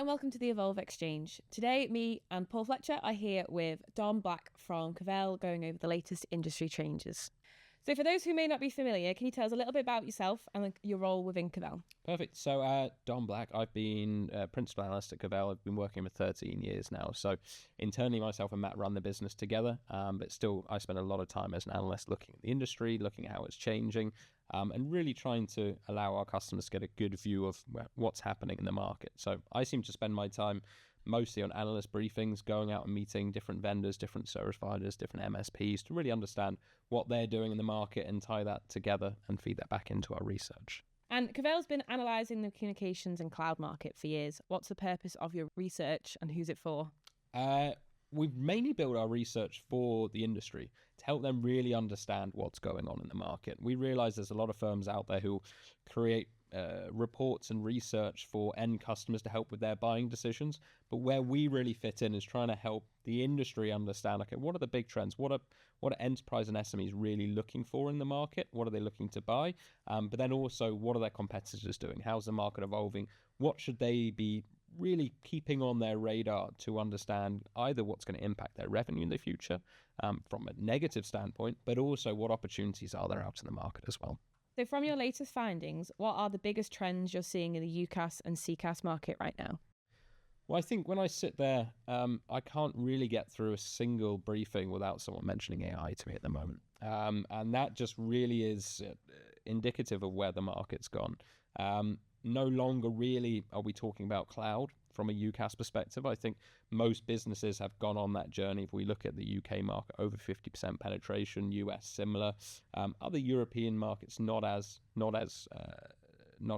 and welcome to the Evolve Exchange. Today, me and Paul Fletcher are here with Dom Black from Cavell, going over the latest industry changes. So for those who may not be familiar, can you tell us a little bit about yourself and your role within Cavell? Perfect. So Dom Black, I've been principal analyst at Cavell. I've been working for 13 years now. So internally, myself and Matt run the business together, but still I spend a lot of time as an analyst looking at the industry, looking at how it's changing, and really trying to allow our customers to get a good view of what's happening in the market. So I seem to spend my time mostly on analyst briefings, going out and meeting different vendors, different service providers, different MSPs to really understand what they're doing in the market and tie that together and feed that back into our research. And Cavell's been analysing the communications and cloud market for years. What's the purpose of your research and who's it for? We've mainly built our research for the industry to help them really understand what's going on in the market. We realise there's a lot of firms out there who create reports and research for end customers to help with their buying decisions. But where we really fit in is trying to help the industry understand, okay, what are the big trends? What are enterprise and SMEs really looking for in the market? What are they looking to buy? But then also, what are their competitors doing? How's the market evolving? What should they be really keeping on their radar to understand either what's going to impact their revenue in the future from a negative standpoint, but also what opportunities are there out in the market as well. So from your latest findings, what are the biggest trends you're seeing in the UCaaS and CCaaS market right now? Well, I think when I sit there, I can't really get through a single briefing without someone mentioning AI to me at the moment. And that just really is indicative of where the market's gone. No longer really are we talking about cloud from a UCaaS perspective. I think most businesses have gone on that journey. If we look at the UK market, over 50% penetration, US similar, other European markets not as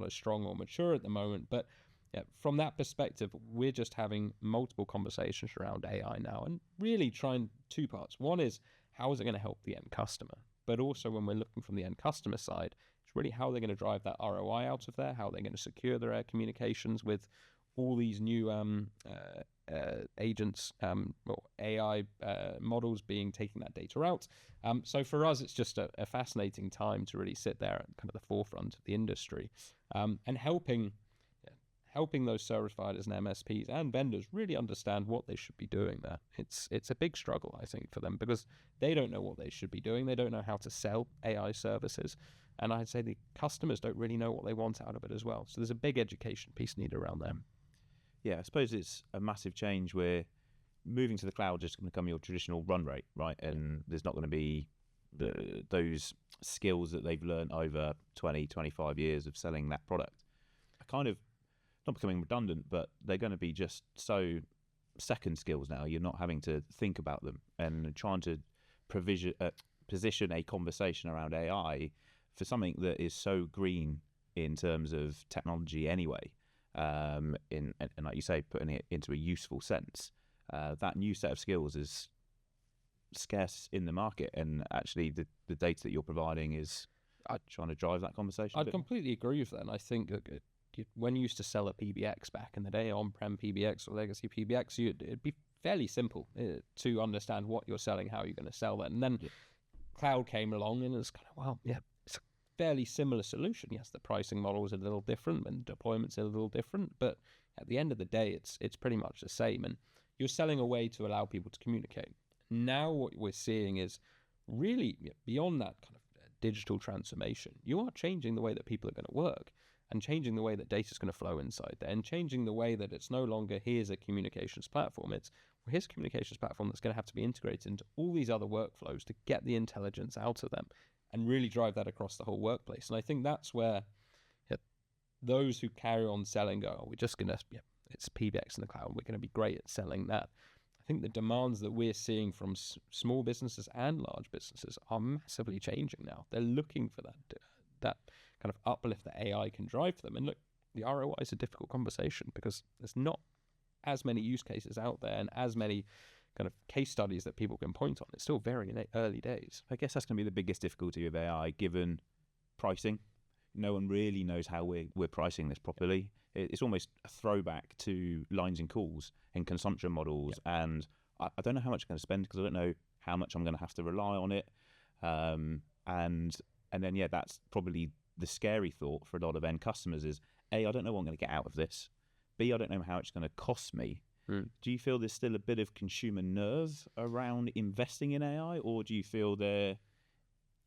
strong or mature at the moment. But yeah, from that perspective, we're just having multiple conversations around AI now, and really trying two parts. One is how is it going to help the end customer, but also when we're looking from the end customer side, it's really how they're going to drive that ROI out of there, how they're going to secure their communications with all these new agents or AI models taking that data out. So for us, it's just a fascinating time to really sit there at kind of the forefront of the industry and helping those service providers and MSPs and vendors really understand what they should be doing there. It's a big struggle, I think, for them because they don't know what they should be doing. They don't know how to sell AI services. And I'd say the customers don't really know what they want out of it as well. So there's a big education piece needed around them. Yeah, I suppose it's a massive change where moving to the cloud is going to become your traditional run rate, right? And there's not going to be those skills that they've learned over 20, 25 years of selling that product. Kind of not becoming redundant, but they're going to be just so second skills now. You're not having to think about them and trying to position a conversation around AI for something that is so green in terms of technology anyway. And like you say, putting it into a useful sense, that new set of skills is scarce in the market, and actually the data that you're providing is trying to drive that conversation. I'd completely agree with that, and I think when you used to sell a PBX back in the day, on-prem PBX or legacy PBX, it'd be fairly simple to understand what you're selling, how you're going to sell that, and then cloud came along and it's kind of, well, yeah, it's a fairly similar solution. Yes, the pricing model is a little different and deployments are a little different, but at the end of the day, it's pretty much the same. And you're selling a way to allow people to communicate. Now what we're seeing is really beyond that kind of digital transformation. You are changing the way that people are going to work and changing the way that data is going to flow inside there and changing the way that it's no longer here's a communications platform. It's here's a communications platform that's going to have to be integrated into all these other workflows to get the intelligence out of them and really drive that across the whole workplace. And I think that's where those who carry on selling go, oh, we're just going to, it's PBX in the cloud, we're going to be great at selling that. I think the demands that we're seeing from small businesses and large businesses are massively changing now. They're looking for that kind of uplift that AI can drive for them. And look, the ROI is a difficult conversation because there's not as many use cases out there and as many kind of case studies that people can point on. It's still very early days. I guess that's going to be the biggest difficulty with AI, given pricing. No one really knows how we're pricing this properly. It's almost a throwback to lines and calls and consumption models. Yeah. And I don't know how much I'm going to spend because I don't know how much I'm going to have to rely on it. And then, that's probably the scary thought for a lot of end customers is, A, I don't know what I'm going to get out of this. B, I don't know how it's going to cost me. Do you feel there's still a bit of consumer nerve around investing in AI, or do you feel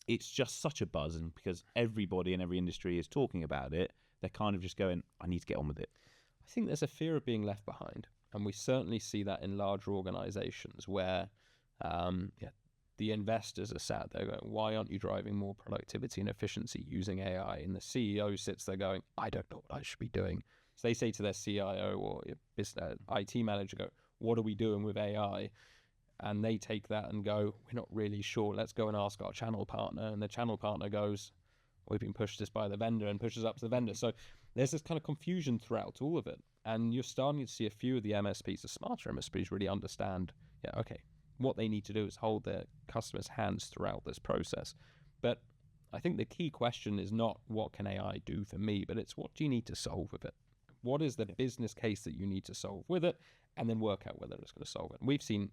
it's just such a buzz, and because everybody in every industry is talking about it, they're kind of just going, I need to get on with it? I think there's a fear of being left behind, and we certainly see that in larger organizations where the investors are sat there going, why aren't you driving more productivity and efficiency using AI? And the CEO sits there going, I don't know what I should be doing. So they say to their CIO or IT manager, go, what are we doing with AI? And they take that and go, we're not really sure. Let's go and ask our channel partner. And the channel partner goes, we've been pushed this by the vendor, and pushes up to the vendor. So there's this kind of confusion throughout all of it. And you're starting to see a few of the MSPs, the smarter MSPs, really understand, what they need to do is hold their customers' hands throughout this process. But I think the key question is not what can AI do for me, but it's what do you need to solve with it? What is the business case that you need to solve with it, and then work out whether it's going to solve it. And we've seen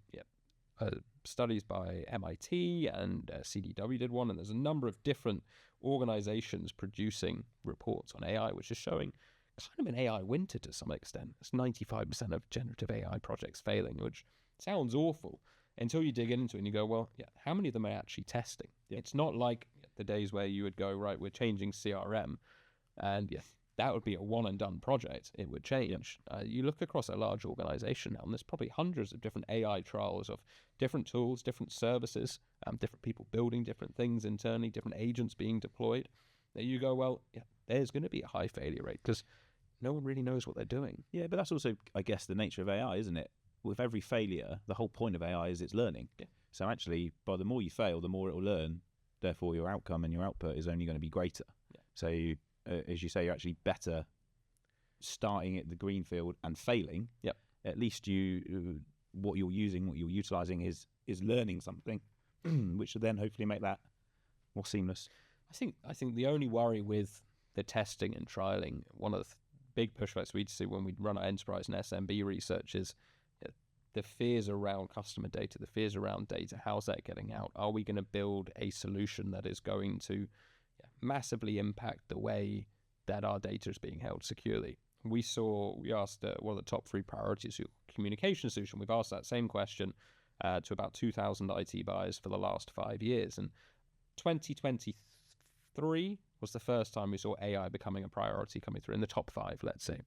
studies by MIT and CDW did one, and there's a number of different organizations producing reports on AI, which is showing kind of an AI winter to some extent. It's 95% of generative AI projects failing, which sounds awful until you dig into it and you go, well, how many of them are actually testing? It's not like the days where you would go, right, we're changing CRM, and that would be a one and done project. It would change. You look across a large organization now, and there's probably hundreds of different AI trials of different tools, different services, different people building different things internally, different agents being deployed. That you go, well, there's going to be a high failure rate because no one really knows what they're doing. Yeah, but that's also, I guess, the nature of AI, isn't it? With every failure, the whole point of AI is it's learning. So actually, by the more you fail, the more it will learn. Therefore, your outcome and your output is only going to be greater. So as you say, you're actually better starting at the greenfield and failing. At least what you're utilizing is learning something, which will then hopefully make that more seamless. I think the only worry with the testing and trialing, one of the big pushbacks we'd see when we run our enterprise and SMB research is the fears around customer data, the fears around data. How's that getting out? Are we going to build a solution that is going to massively impact the way that our data is being held securely? We asked what are the top 3 priorities of communication solution. We've asked that same question to about 2,000 IT buyers for the last 5 years. And 2023 was the first time we saw AI becoming a priority coming through in the top 5, let's say.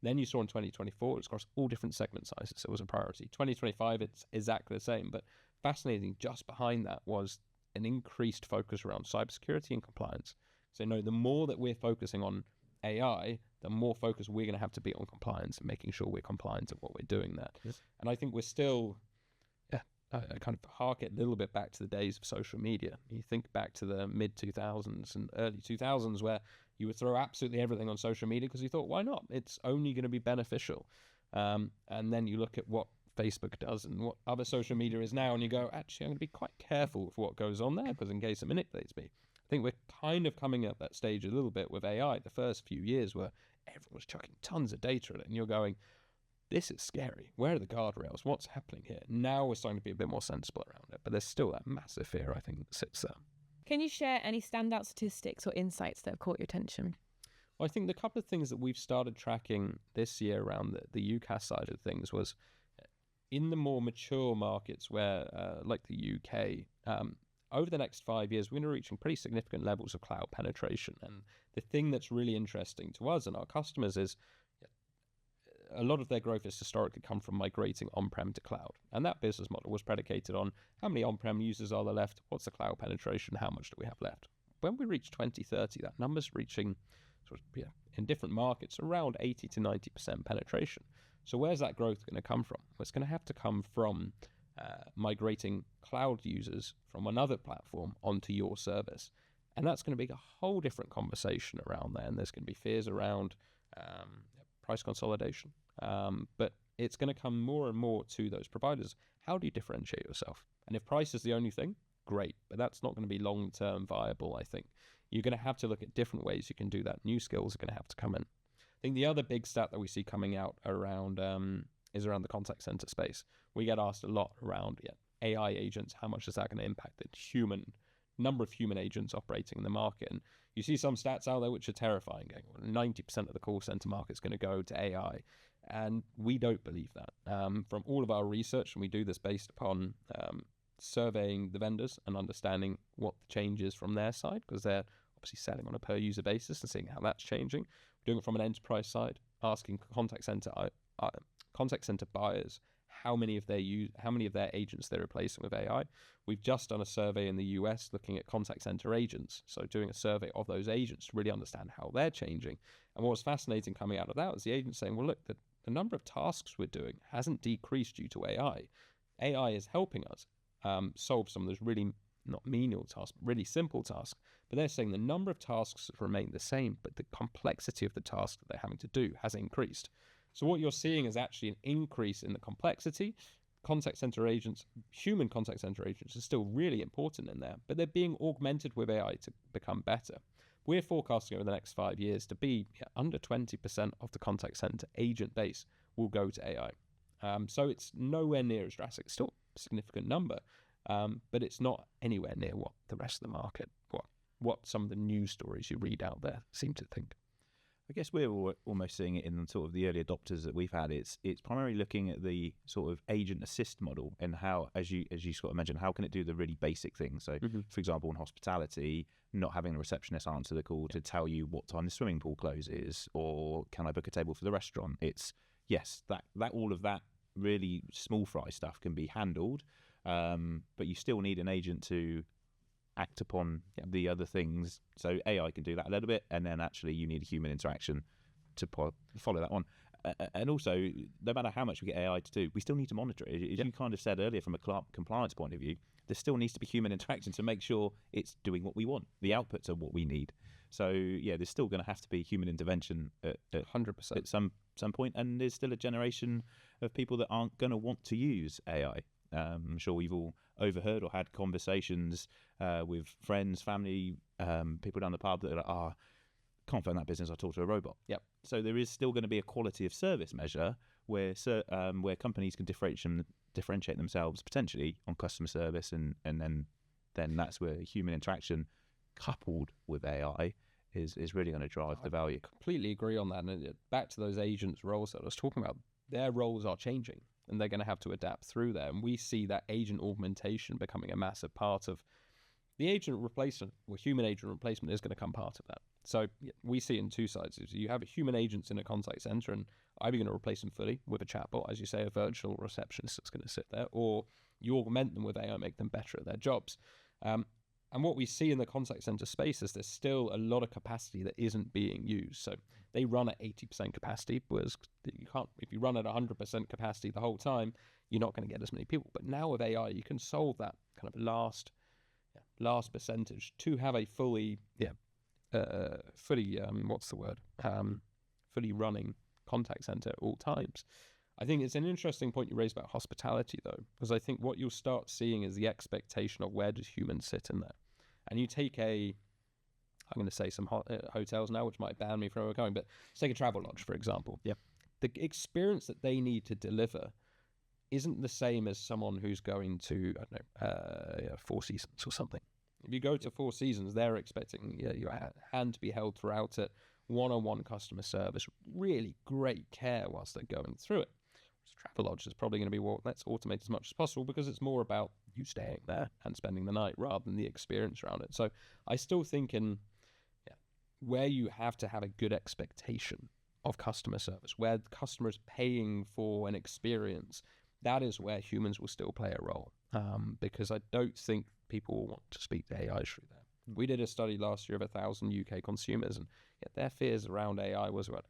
Then you saw in 2024, it's across all different segment sizes. It was a priority. 2025, it's exactly the same. But fascinating, just behind that was an increased focus around cybersecurity and compliance. So, the more that we're focusing on AI, the more focus we're going to have to be on compliance and making sure we're compliant at what we're doing there. And I think we're still, I kind of hark it a little bit back to the days of social media. You think back to the mid-2000s and early 2000s where you would throw absolutely everything on social media because you thought, why not? It's only going to be beneficial. And then you look at what Facebook does and what other social media is now, and you go, actually, I'm going to be quite careful with what goes on there because in case it manipulates me. I think we're kind of coming at that stage a little bit with AI. The first few years where everyone was chucking tons of data at it, and you're going, this is scary. Where are the guardrails? What's happening here? Now we're starting to be a bit more sensible around it, but there's still that massive fear, I think, that sits there. Can you share any standout statistics or insights that have caught your attention? Well, I think the couple of things that we've started tracking this year around the UCaaS side of things was in the more mature markets where, like the UK, over the next 5 years, we're going to be reaching pretty significant levels of cloud penetration. And the thing that's really interesting to us and our customers is a lot of their growth has historically come from migrating on-prem to cloud. And that business model was predicated on how many on-prem users are there left, what's the cloud penetration, how much do we have left. When we reach 2030, that number's reaching, in different markets, around 80 to 90% penetration. So where's that growth going to come from? Well, it's going to have to come from migrating cloud users from another platform onto your service. And that's going to be a whole different conversation around there. And there's going to be fears around price consolidation. But it's going to come more and more to those providers. How do you differentiate yourself? And if price is the only thing, great. But that's not going to be long-term viable, I think. You're going to have to look at different ways you can do that. New skills are going to have to come in. I think the other big stat that we see coming out around is around the contact center space. We get asked a lot around AI agents. How much is that going to impact the human number of human agents operating in the market. And you see some stats out there which are terrifying, going, well, 90% of the call center market is going to go to AI. And we don't believe that. From all of our research, and we do this based upon surveying the vendors and understanding what the change is from their side, because they're obviously selling on a per user basis and seeing how that's changing. Doing it from an enterprise side, asking contact center buyers how many of their agents they're replacing with AI. We've just done a survey in the US looking at contact center agents, so doing a survey of those agents to really understand how they're changing. And what was fascinating coming out of that was the agents saying, well, look, the number of tasks we're doing hasn't decreased due to AI. AI is helping us solve some of those really not menial tasks, but really simple tasks. But they're saying the number of tasks have remained the same, but the complexity of the tasks that they're having to do has increased. So what you're seeing is actually an increase in the complexity. Contact center agents, human contact center agents, are still really important in there, but they're being augmented with AI to become better. We're forecasting over the next 5 years to be under 20% of the contact center agent base will go to AI. So it's nowhere near as drastic. It's still a significant number, but it's not anywhere near what the rest of the market, what some of the news stories you read out there seem to think. I guess we're almost seeing it in sort of the early adopters that we've had. It's primarily looking at the sort of agent assist model and how, as you sort of mentioned, how can it do the really basic things. So, for example, in hospitality, not having the receptionist answer the call to tell you what time the swimming pool closes, or can I book a table for the restaurant? It's yes, that all of that really small fry stuff can be handled, but you still need an agent to act upon the other things. So AI can do that a little bit, and then actually you need a human interaction to follow that on. And also, no matter how much we get AI to do, we still need to monitor it. As you kind of said earlier, from a compliance point of view, there still needs to be human interaction to make sure it's doing what we want. The outputs are what we need. So yeah, there's still going to have to be human intervention at 100% at some point, and there's still a generation of people that aren't going to want to use AI. I'm sure we've all overheard or had conversations with friends, family, people down the pub that are like, can't phone that business, I'll talk to a robot. Yep. So there is still going to be a quality of service measure where companies can differentiate themselves potentially on customer service, and then that's where human interaction coupled with AI is really going to drive the value. Completely agree on that. And back to those agents' roles that I was talking about, their roles are changing, and they're going to have to adapt through there. And we see that agent augmentation becoming a massive part of the agent replacement. Well, human agent replacement is going to come part of that. So we see it in two sides. You have human agents in a contact center, and either going to replace them fully with a chatbot, as you say, a virtual receptionist that's going to sit there, or you augment them with AI, make them better at their jobs. And what we see in the contact center space is there's still a lot of capacity that isn't being used. So they run at 80% capacity, whereas you can't, if you run at 100% capacity the whole time, you're not going to get as many people. But now with AI, you can solve that kind of last percentage to have a fully running contact center at all times. I think it's an interesting point you raised about hospitality, though, because I think what you'll start seeing is the expectation of where does humans sit in there. And you take I'm going to say some hotels now, which might ban me from where we're going, but let's take a travel lodge, for example. Yeah. The experience that they need to deliver isn't the same as someone who's going to, I don't know, Four Seasons or something. If you go to Four Seasons, they're expecting your hand to be held throughout it, one-on-one customer service, really great care whilst they're going through it. Travel lodge is probably going to be, well, let's automate as much as possible, because it's more about you staying there and spending the night rather than the experience around it. So I still think where you have to have a good expectation of customer service, where the customer is paying for an experience, that is where humans will still play a role, because I don't think people will want to speak to AI through there. We did a study last year of 1,000 UK consumers, and their fears around AI was, well,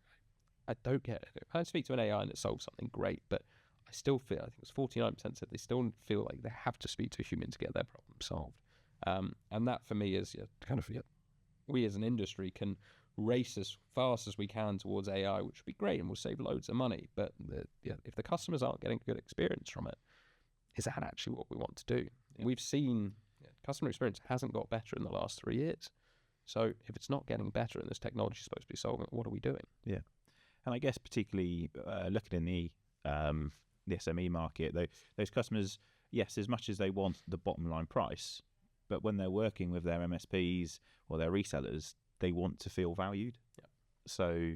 I don't get it. I speak to an AI and it solves something great, but I still feel, I think it was 49% said they still feel like they have to speak to a human to get their problem solved. And that for me is we as an industry can race as fast as we can towards AI, which would be great and will save loads of money. But if the customers aren't getting a good experience from it, is that actually what we want to do? Yeah. We've seen customer experience hasn't got better in the last 3 years. So if it's not getting better and this technology is supposed to be solving it, what are we doing? Yeah. And I guess particularly looking in the SME market, those customers, yes, as much as they want the bottom line price, But when they're working with their MSPs or their resellers, they want to feel valued. Yeah. So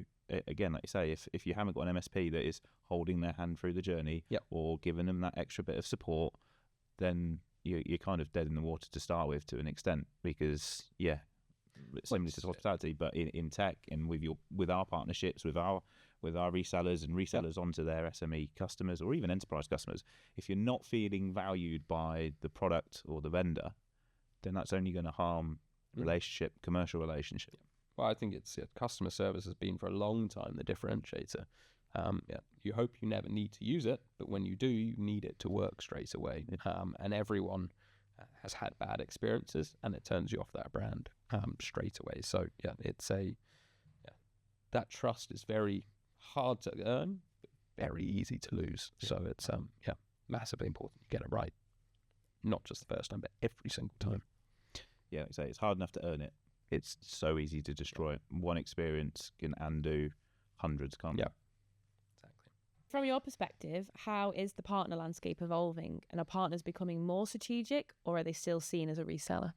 again, like you say, if you haven't got an MSP that is holding their hand through the journey or giving them that extra bit of support, then you're kind of dead in the water to start with, to an extent, because similar to hospitality, but in tech and with our partnerships with our resellers and resellers onto their SME customers or even enterprise customers, if you're not feeling valued by the product or the vendor, then that's only going to harm commercial relationship. Well, I think it's customer service has been for a long time the differentiator. You hope you never need to use it, but when you do, you need it to work straight away. And everyone has had bad experiences, and it turns you off that brand straight away. So that trust is very hard to earn, but very easy to lose. So it's massively important you get it right, not just the first time, but every single time. Yeah, like I say, it's hard enough to earn it. It's so easy to destroy it. One experience can undo hundreds, can't it? Yeah, exactly. From your perspective, how is the partner landscape evolving? And are partners becoming more strategic, or are they still seen as a reseller?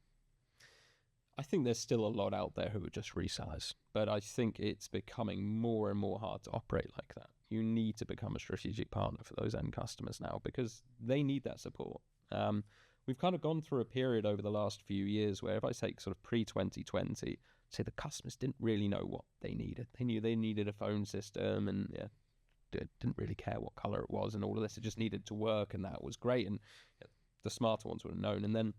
I think there's still a lot out there who are just resellers, but I think it's becoming more and more hard to operate like that. You need to become a strategic partner for those end customers now, because they need that support. We've kind of gone through a period over the last few years where, if I take sort of pre-2020, say the customers didn't really know what they needed. They knew they needed a phone system and didn't really care what color it was and all of this. It just needed to work, and that was great. And the smarter ones would have known. And then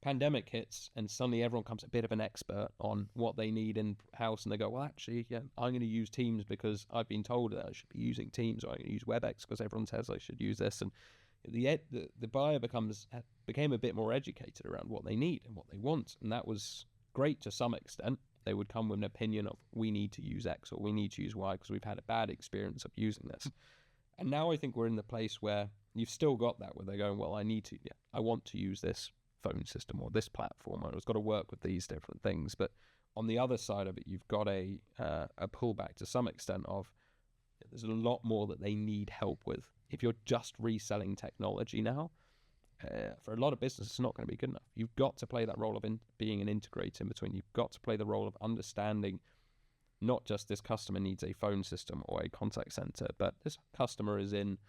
pandemic hits, and suddenly everyone becomes a bit of an expert on what they need in house, and they go, well, actually, I'm going to use Teams because I've been told that I should be using Teams, or I'm going to use WebEx because everyone says I should use this. And the buyer became a bit more educated around what they need and what they want, and that was great to some extent. They would come with an opinion of, we need to use X or we need to use Y because we've had a bad experience of using this. And now I think we're in the place where you've still got that, where they're going, well, I want to use this phone system or this platform, or it's got to work with these different things. But on the other side of it, you've got a pullback to some extent of, there's a lot more that they need help with. If you're just reselling technology now, for a lot of businesses, it's not going to be good enough. You've got to play that role of being an integrator in between. You've got to play the role of understanding not just this customer needs a phone system or a contact center, but this customer is in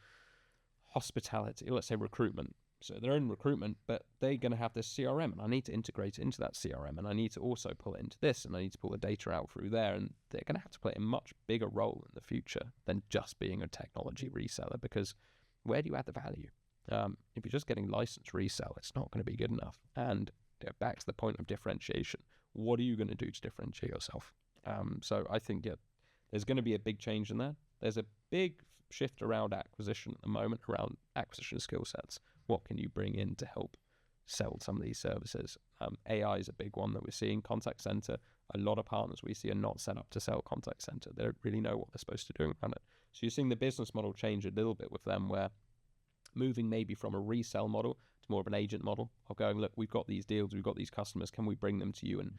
hospitality, let's say recruitment. So they're in recruitment, but they're going to have this CRM, and I need to integrate it into that CRM, and I need to also pull it into this, and I need to pull the data out through there, and they're going to have to play a much bigger role in the future than just being a technology reseller, because where do you add the value? If you're just getting licensed resell, it's not going to be good enough. And back to the point of differentiation, what are you going to do to differentiate yourself? So I think there's going to be a big change in that. There's a big shift around acquisition at the moment, around acquisition skill sets. What can you bring in to help sell some of these services? AI is a big one that we're seeing. Contact center, a lot of partners we see are not set up to sell contact center. They don't really know what they're supposed to do around it. So you're seeing the business model change a little bit with them, where moving maybe from a resell model to more of an agent model of going, look, we've got these deals, we've got these customers, can we bring them to you? And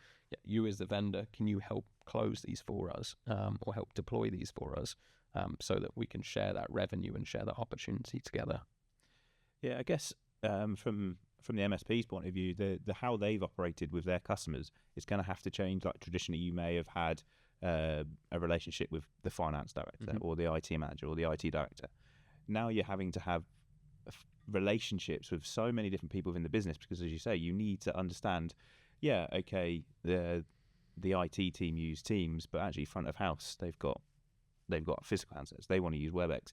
you as the vendor, can you help close these for us, or help deploy these for us, so that we can share that revenue and share that opportunity together? Yeah, I guess from the MSP's point of view, the how they've operated with their customers is going to have to change. Like traditionally, you may have had a relationship with the finance director or the IT manager or the IT director. Now you're having to have relationships with so many different people within the business, because, as you say, you need to understand, the IT team use Teams, but actually front of house, they've got physical handsets. They want to use WebEx.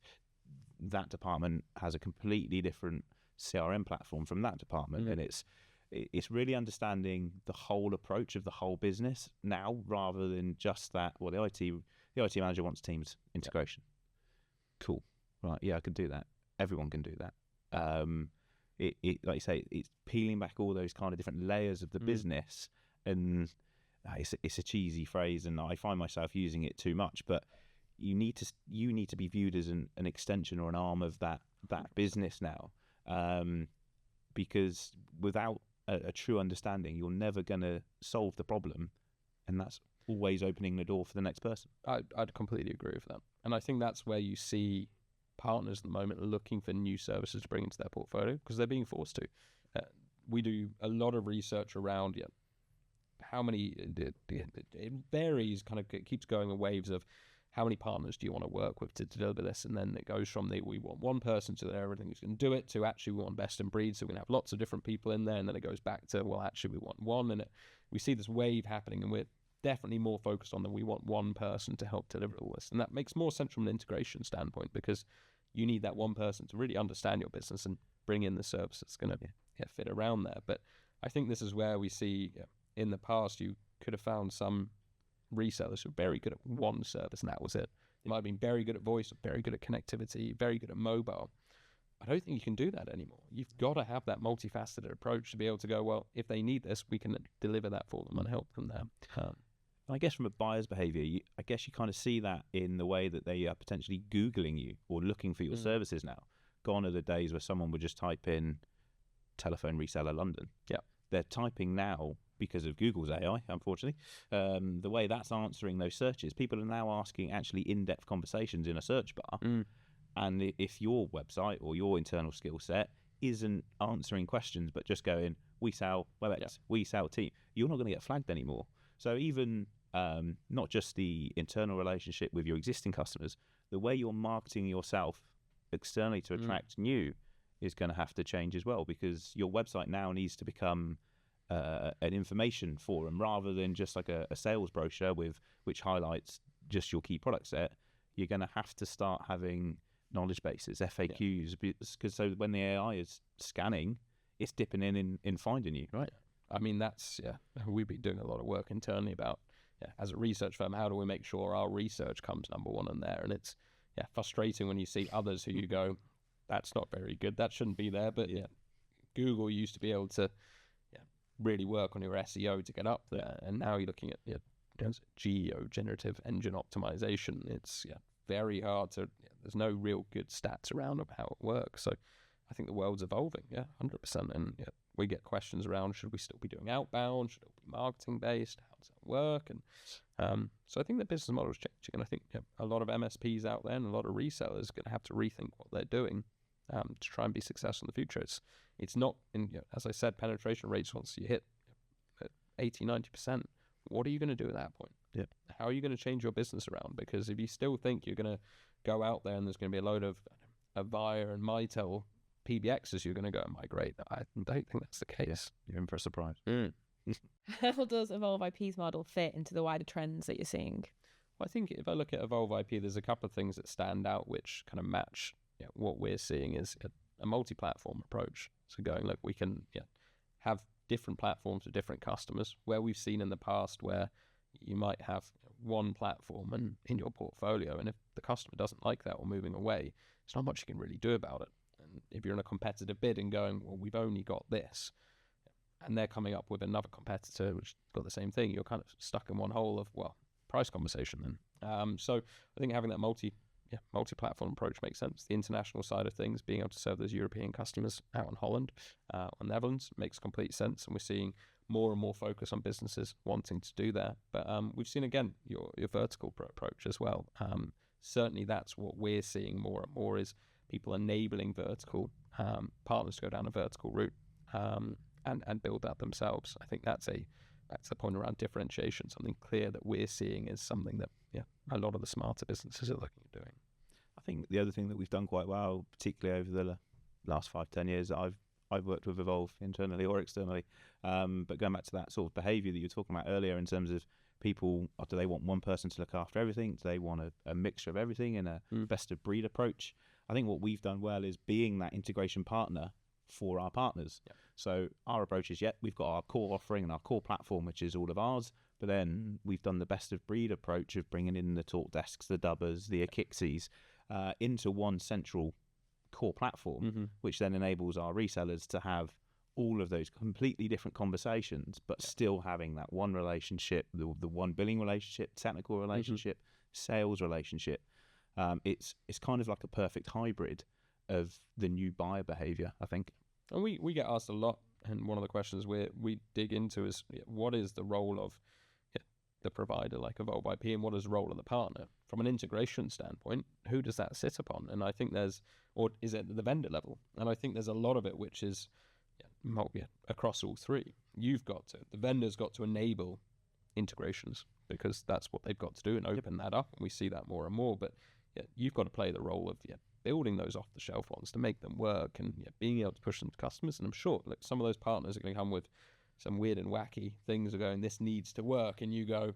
That department has a completely different CRM platform from that department, and it's really understanding the whole approach of the whole business now, rather than just that. Well, the IT manager wants Teams integration. Cool, right? Yeah, I can do that. Everyone can do that. Like you say, it's peeling back all those kind of different layers of the business, and it's a cheesy phrase, and I find myself using it too much, but you need to be viewed as an extension or an arm of that business now, because without a true understanding, you're never going to solve the problem, and that's always opening the door for the next person. I'd completely agree with that, and I think that's where you see partners at the moment looking for new services to bring into their portfolio, because they're being forced to. we do a lot of research around how many, it varies, kind of it keeps going in waves of how many partners do you want to work with to deliver this, and then it goes from we want one person to everything who's going to do it, to actually we want best in breed, so we're going to have lots of different people in there, and then it goes back to, well, actually we want one, and we see this wave happening, and we're definitely more focused on that we want one person to help deliver all this. And that makes more sense from an integration standpoint, because you need that one person to really understand your business and bring in the service that's going to fit around there. But I think this is where we see, in the past, you could have found some resellers who are very good at one service, and that was it. They might have been very good at voice, very good at connectivity, very good at mobile. I don't think you can do that anymore. You've got to have that multifaceted approach to be able to go, well, if they need this, we can deliver that for them and help them there. I guess from a buyer's behaviour, I guess you kind of see that in the way that they are potentially Googling you or looking for your services now. Gone are the days where someone would just type in telephone reseller London. Yeah. They're typing now, because of Google's AI, unfortunately, the way that's answering those searches. People are now asking actually in-depth conversations in a search bar. And if your website or your internal skill set isn't answering questions, but just going, we sell WebEx, we sell Team, you're not going to get flagged anymore. So even not just the internal relationship with your existing customers, the way you're marketing yourself externally to attract new is going to have to change as well, because your website now needs to become an information forum rather than just like a sales brochure which highlights just your key product set. You're going to have to start having knowledge bases, FAQs, because so when the AI is scanning, it's dipping in finding you, right? I mean, we've been doing a lot of work internally about, as a research firm, how do we make sure our research comes number one in there? And it's frustrating when you see others who you go, that's not very good, that shouldn't be there. But Google used to be able to really work on your SEO to get up there, and now you're looking at GEO, generative engine optimization. It's very hard to. There's no real good stats around of how it works. So I think the world's evolving, 100%. And we get questions around, should we still be doing outbound? Should it be marketing based? How does that work? And so I think the business model is changing, and I think a lot of MSPs out there and a lot of resellers are going to have to rethink what they're doing to try and be successful in the future. It's not, as I said, penetration rates, once you hit 80, 90%, what are you going to do at that point? Yeah. How are you going to change your business around? Because if you still think you're going to go out there and there's going to be a load of Avaya and Mitel PBXs you're going to go and migrate, I don't think that's the case. Yeah, you're in for a surprise. How does Evolve IP's model fit into the wider trends that you're seeing? Well, I think if I look at Evolve IP, there's a couple of things that stand out which kind of match what we're seeing is a multi-platform approach. So going, look, we can have different platforms for different customers, where we've seen in the past where you might have one platform and in your portfolio, and if the customer doesn't like that or moving away, there's not much you can really do about it. And if you're in a competitive bid and going, well, we've only got this, and they're coming up with another competitor which got the same thing, you're kind of stuck in one hole of, well, price conversation then. So I think having that multi-platform approach makes sense. The international side of things, being able to serve those European customers out in Holland or Netherlands, makes complete sense, and we're seeing more and more focus on businesses wanting to do that. But we've seen, again, your vertical approach as well. Certainly that's what we're seeing more and more, is people enabling vertical partners to go down a vertical route and build that themselves. I think that's the point around differentiation, something clear that we're seeing is something that a lot of the smarter businesses are looking at doing. I think the other thing that we've done quite well, particularly over the last 5-10 years, that I've worked with Evolve internally or externally, but going back to that sort of behaviour that you were talking about earlier in terms of people, do they want one person to look after everything? Do they want a mixture of everything in a best of breed approach? I think what we've done well is being that integration partner for our partners. Yeah. So our approach is, we've got our core offering and our core platform, which is all of ours, but then we've done the best of breed approach of bringing in the talk desks, the dubbers, the Akixies into one central core platform, which then enables our resellers to have all of those completely different conversations, but still having that one relationship, the one billing relationship, technical relationship, sales relationship. It's kind of like a perfect hybrid of the new buyer behavior, I think. And we get asked a lot, and one of the questions we dig into is, what is the role of the provider like Evolve IP, and what is the role of the partner? From an integration standpoint, who does that sit upon? And I think or is it at the vendor level? And I think there's a lot of it which is across all three. The vendor's got to enable integrations because that's what they've got to do and open that up. And we see that more and more. But you've got to play the role of building those off-the-shelf ones to make them work and being able to push them to customers. And I'm sure some of those partners are going to come with some weird and wacky things are going, this needs to work. And you go,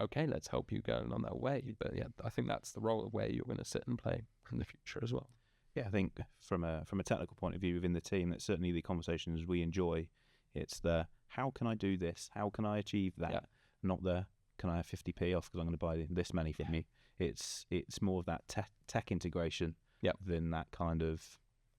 okay, let's help you go on that way. But I think that's the role of where you're going to sit and play in the future as well. Yeah, I think from a technical point of view within the team, that's certainly the conversations we enjoy. It's the, how can I do this? How can I achieve that? Not the, can I have 50p off because I'm going to buy this many from you? It's more of that tech integration than that kind of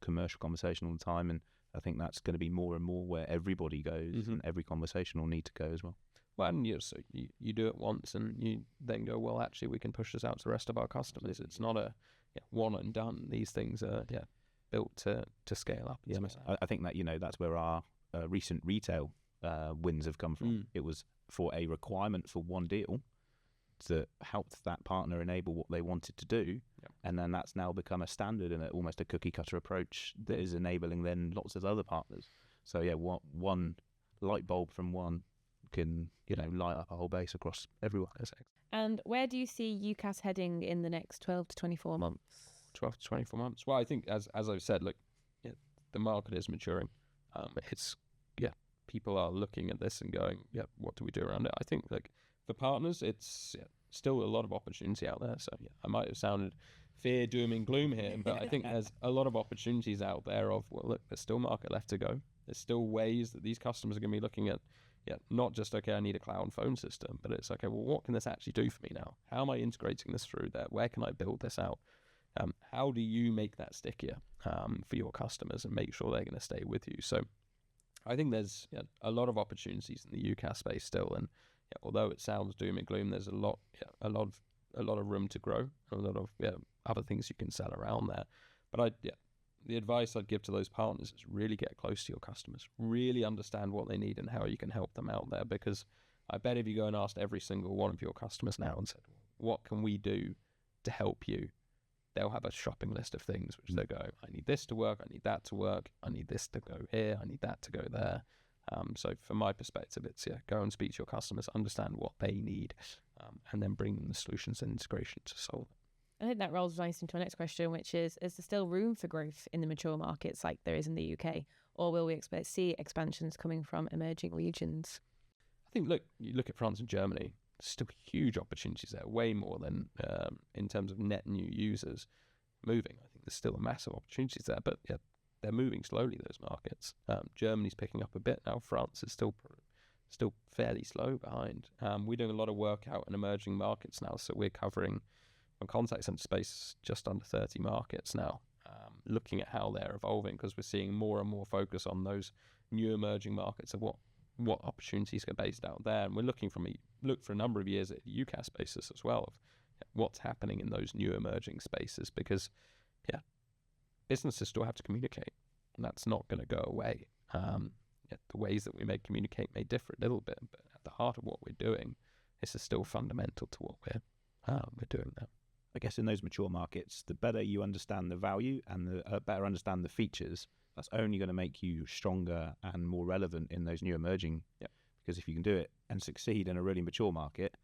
commercial conversation all the time. And I think that's going to be more and more where everybody goes and every conversation will need to go as well. Well, and you do it once and you then go, well, actually, we can push this out to the rest of our customers. It's not a one and done. These things are built to scale up. I think that that's where our recent retail wins have come from. It was for a requirement for one deal that helped that partner enable what they wanted to do, and then that's now become a standard and almost a cookie cutter approach that is enabling then lots of other partners. So one light bulb from one can light up a whole base across everyone. And where do you see UCaaS heading in the next 12 to 24 months? 12 to 24 months. Well, I think as I've said, look, the market is maturing. It's people are looking at this and going, what do we do around it? I think for partners, it's still a lot of opportunity out there. So I might have sounded fear, doom and gloom here, but I think there's a lot of opportunities out there of, well, look, there's still market left to go. There's still ways that these customers are going to be looking at, not just, okay, I need a cloud phone system, but it's, okay, well, what can this actually do for me now? How am I integrating this through there? Where can I build this out? How do you make that stickier for your customers and make sure they're going to stay with you? So I think there's a lot of opportunities in the UCaaS space still, and although it sounds doom and gloom, there's a lot of room to grow, a lot of other things you can sell around there. But the advice I'd give to those partners is really get close to your customers, really understand what they need and how you can help them out there. Because I bet if you go and asked every single one of your customers now and said, what can we do to help you? They'll have a shopping list of things which they'll go, I need this to work, I need that to work, I need this to go here, I need that to go there. So from my perspective, it's go and speak to your customers, understand what they need, and then bring them the solutions and integration to solve it. I think that rolls nice into our next question, which is there still room for growth in the mature markets like there is in the UK? Or will we see expansions coming from emerging regions? I think, you look at France and Germany, there's still huge opportunities there, way more than in terms of net new users moving. I think there's still a massive opportunities there, but they're moving slowly, those markets. Germany's picking up a bit now. France is still fairly slow behind. We're doing a lot of work out in emerging markets now, so we're covering on contact center space just under 30 markets now, looking at how they're evolving, because we're seeing more and more focus on those new emerging markets of what opportunities are based out there. And we're looking for a number of years at UCaaS basis as well of what's happening in those new emerging spaces, because businesses still have to communicate, and that's not going to go away. The ways that we may communicate may differ a little bit, but at the heart of what we're doing, this is still fundamental to what we're doing now. I guess in those mature markets, the better you understand the value and the better understand the features, that's only going to make you stronger and more relevant in those new emerging. Because if you can do it and succeed in a really mature market,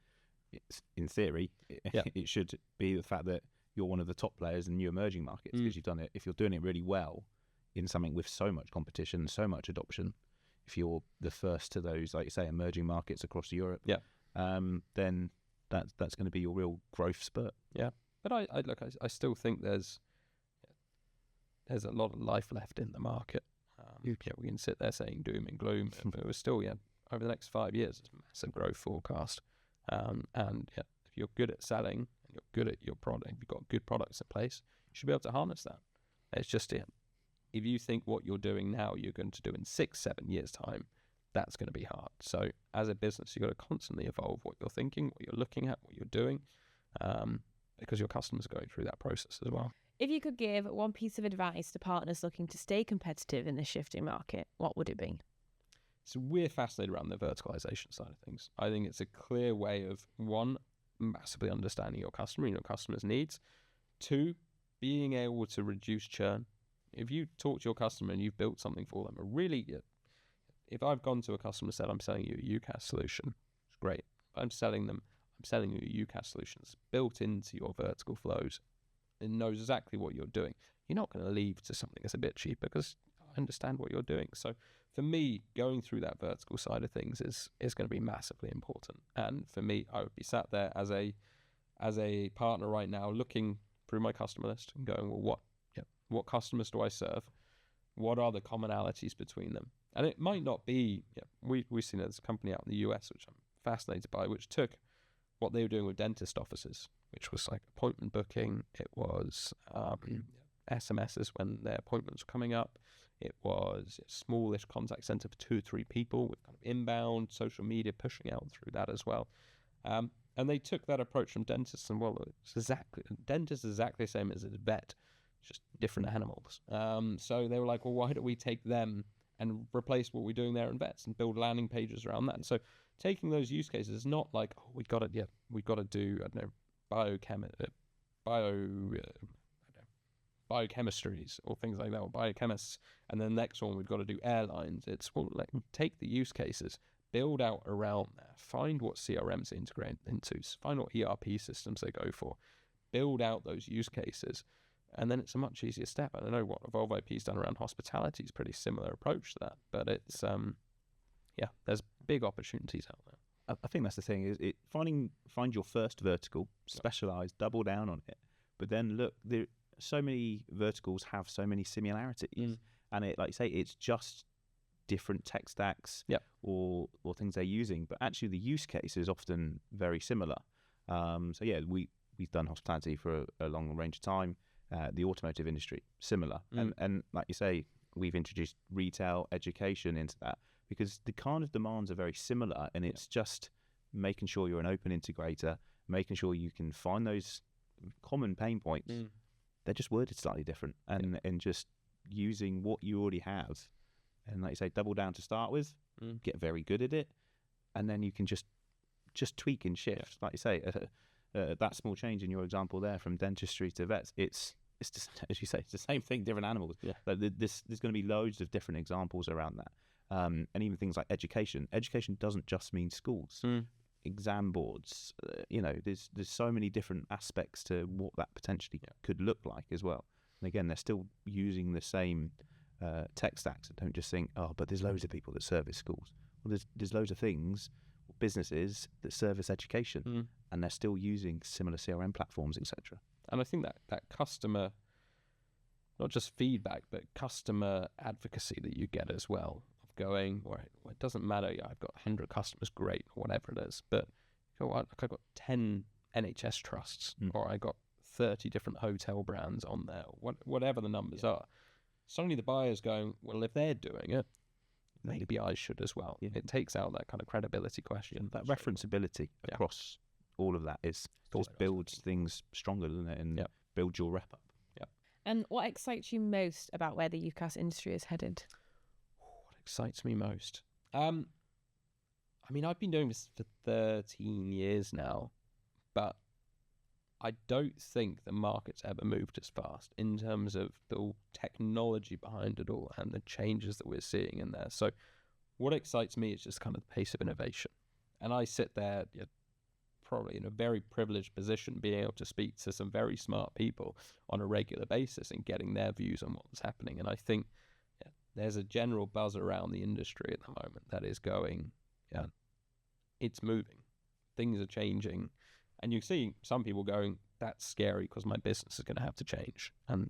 in theory, it should be the fact that you're one of the top players in new emerging markets because you've done it. If you're doing it really well in something with so much competition, so much adoption, if you're the first to those, like you say, emerging markets across Europe, then that's going to be your real growth spurt. But I still think there's a lot of life left in the market. We can sit there saying doom and gloom, but we're still over the next 5 years, it's a massive growth forecast. And if you're good at selling and you're good at your product, you've got good products in place, you should be able to harness that. It's just if you think what you're doing now you're going to do in 6-7 years time, that's going to be hard. So as a business, you've got to constantly evolve what you're thinking, what you're looking at, what you're doing, because your customers are going through that process as well. If you could give one piece of advice to partners looking to stay competitive in this shifting market, what would it be? So we're fascinated around the verticalization side of things. I think it's a clear way of, one, massively understanding your customer and your customer's needs. 2, being able to reduce churn if you talk to your customer and you've built something for them, if I've gone to a customer and said, I'm selling you a UCaaS solution, it's great. If I'm selling you a UCaaS solution that's built into your vertical flows. It knows exactly what you're doing. You're not going to leave to something that's a bit cheaper because I understand what you're doing. So for me, going through that vertical side of things is going to be massively important. And for me, I would be sat there as a partner right now, looking through my customer list and going, well, what customers do I serve? What are the commonalities between them? And it might not be. We've seen there's a company out in the US which I'm fascinated by, which took what they were doing with dentist offices, which was like appointment booking. It was SMSs when their appointments were coming up. It was a smallish contact center for 2 or 3 people with kind of inbound social media pushing out through that as well. And they took that approach from dentists, and dentists is exactly the same as a vet, just different animals. So they were like, well, why don't we take them and replace what we're doing there in vets and build landing pages around that? And so taking those use cases is not like, oh, we got to do, I don't know, biochemistries or things like that, or biochemists, and then the next one we've got to do airlines. It's, well, take the use cases, build out around that, find what CRMs integrate into, find what ERP systems they go for, build out those use cases, and then it's a much easier step. I don't know what Evolve IP's done around hospitality is pretty similar approach to that, but it's there's big opportunities out there. I think that's the thing, is find your first vertical, specialize, double down on it, but then look, so many verticals have so many similarities, and it, like you say, it's just different tech stacks or things they're using, but actually the use case is often very similar. We've done hospitality for a long range of time. The automotive industry, similar, and like you say, we've introduced retail, education into that because the kind of demands are very similar, and it's just making sure you're an open integrator, making sure you can find those common pain points. They're just worded slightly different, and just using what you already have, and like you say, double down to start with, get very good at it, and then you can just tweak and shift. Like you say, that small change in your example there from dentistry to vets, it's just, as you say, it's the same thing, different animals. Like there's going to be loads of different examples around that, and even things like education. Education doesn't just mean schools. Exam boards, there's so many different aspects to what that potentially could look like as well. And again, they're still using the same tech stacks. So don't just think, oh, but there's loads of people that service schools. Well, there's loads of things, businesses that service education, and they're still using similar CRM platforms, etc. And I think that customer, not just feedback, but customer advocacy that you get as well, of going, well, it doesn't matter, I've got 100 customers, great, or whatever it is, but I've got 10 NHS trusts, or I got 30 different hotel brands on there, whatever the numbers are. Suddenly the buyer's going, well, if they're doing it, maybe I should as well. It takes out that kind of credibility question. That referenceability across all of that just builds things stronger, doesn't it? And builds your rep up. And what excites you most about where the UCaaS industry is headed? What excites me most? I've been doing this for 13 years now, but I don't think the market's ever moved as fast in terms of the technology behind it all and the changes that we're seeing in there. So what excites me is just kind of the pace of innovation. And I sit there probably in a very privileged position, being able to speak to some very smart people on a regular basis and getting their views on what's happening. And I think there's a general buzz around the industry at the moment that is going, it's moving. Things are changing. And you see some people going, that's scary because my business is going to have to change. And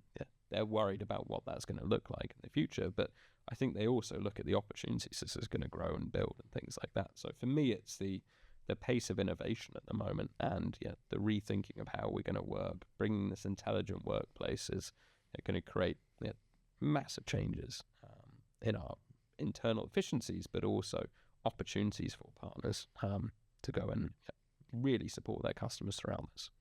they're worried about what that's going to look like in the future. But I think they also look at the opportunities this is going to grow and build and things like that. So for me, it's the pace of innovation at the moment, and the rethinking of how we're going to work. Bringing this intelligent workplace is going to create massive changes in our internal efficiencies, but also opportunities for partners to go and really support their customers throughout this.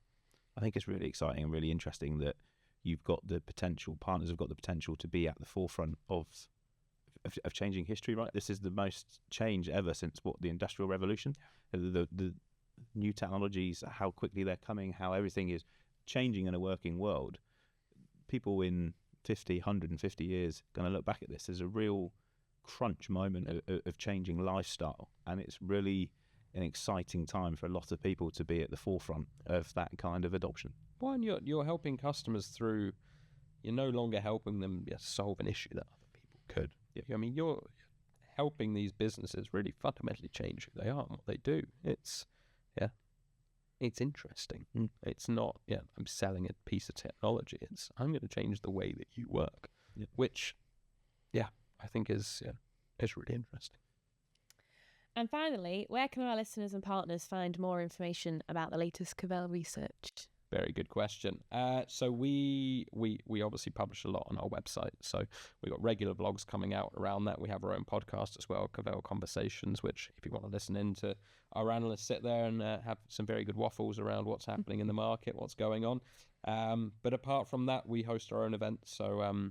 I think it's really exciting and really interesting that you've got the potential, partners have got the potential to be at the forefront of changing history, right? This is the most change ever since the Industrial Revolution. The new technologies, how quickly they're coming, how everything is changing in a working world. People in 50, 150 years going to look back at this. There's a real crunch moment of changing lifestyle, and it's really an exciting time for a lot of people to be at the forefront of that kind of adoption. Well, and you're helping customers through. You're no longer helping them solve an issue that other people could. Yep. I mean, you're helping these businesses really fundamentally change who they are and what they do. It's interesting. It's not, I'm selling a piece of technology. It's, I'm going to change the way that you work, which, I think is really interesting. And finally, where can our listeners and partners find more information about the latest Cavell research? Very good question. So we obviously publish a lot on our website. So we've got regular vlogs coming out around that. We have our own podcast as well, Cavell Conversations, which if you want to listen in to our analysts sit there and have some very good waffles around what's happening in the market, what's going on. But apart from that, we host our own events. So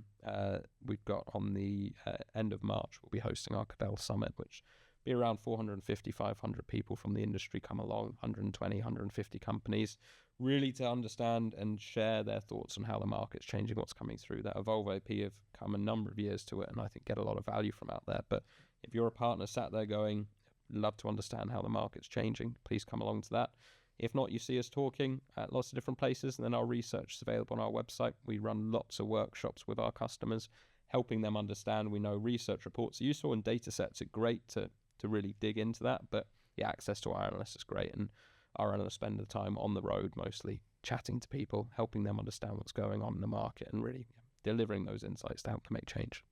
we've got on the end of March, we'll be hosting our Cavell Summit, which be around 450, 500 people from the industry come along, 120, 150 companies, really to understand and share their thoughts on how the market's changing, what's coming through. That Evolve AP have come a number of years to it, and I think get a lot of value from out there. But if you're a partner sat there going, love to understand how the market's changing, please come along to that. If not, you see us talking at lots of different places, and then our research is available on our website. We run lots of workshops with our customers, helping them understand. We know research reports are useful and data sets are great to really dig into that, but access to our analysts is great, and our analysts spend the time on the road mostly chatting to people, helping them understand what's going on in the market and really delivering those insights to help them make change.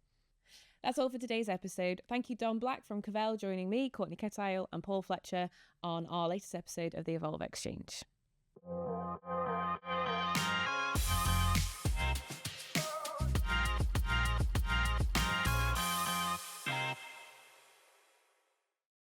That's all for today's episode. Thank you, Dom Black from Cavell, joining me, Courteney Kettyle and Paul Fletcher on our latest episode of the Evolve Exchange.